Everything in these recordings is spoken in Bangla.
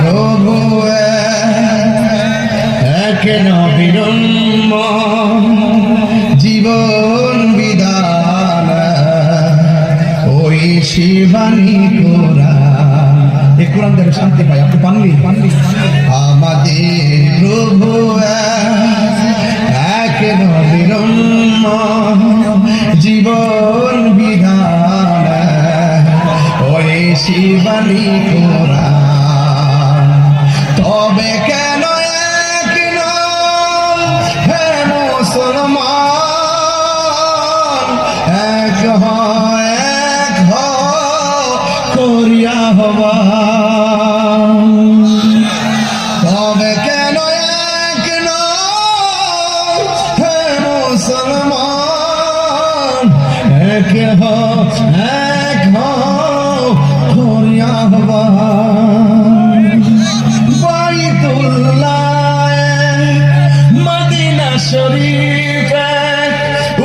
প্রভু এক নবীর জীবন বিধান ওই শিবানী কোরআন। এই কোরআন দেখে শান্তি পাই, আপনি পাননি? আমাদের প্রভু এক নবীর জীবন বিধান ওই শিবানী কোরআন। তবে কেন এক নাম হে মুসলমান, এক করিয়া হবা। তবে কেন এক নাম হে মুসলমান, এক করিয়া হবা। বাইতুল্লাহ মদিনা শরীফ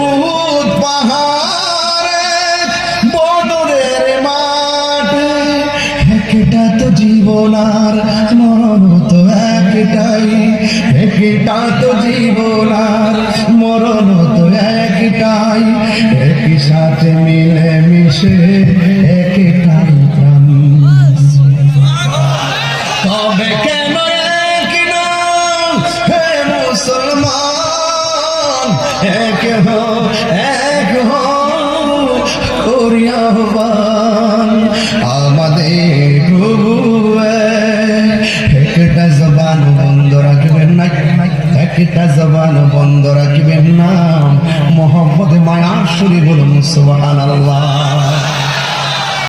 উহুদ পাহাড়ে বদরের মাঠ, একটা তো জীবন আর মরণ তো একটাই, একটা তো জীবন আর মরণ তো একটাই, একই সাথে মিলে মিশে একটাই প্রাণ। তবে কেন এক নাম হে মুসলমান, এক করিয়া হবান। আমাদের প্রভু একটা জবান বন্ধ রাখবেন না, একটা জবান বন্ধ রাখবেন না। মোহাম্মদ মায়া শুনে বলুন সুবহানাল্লাহ।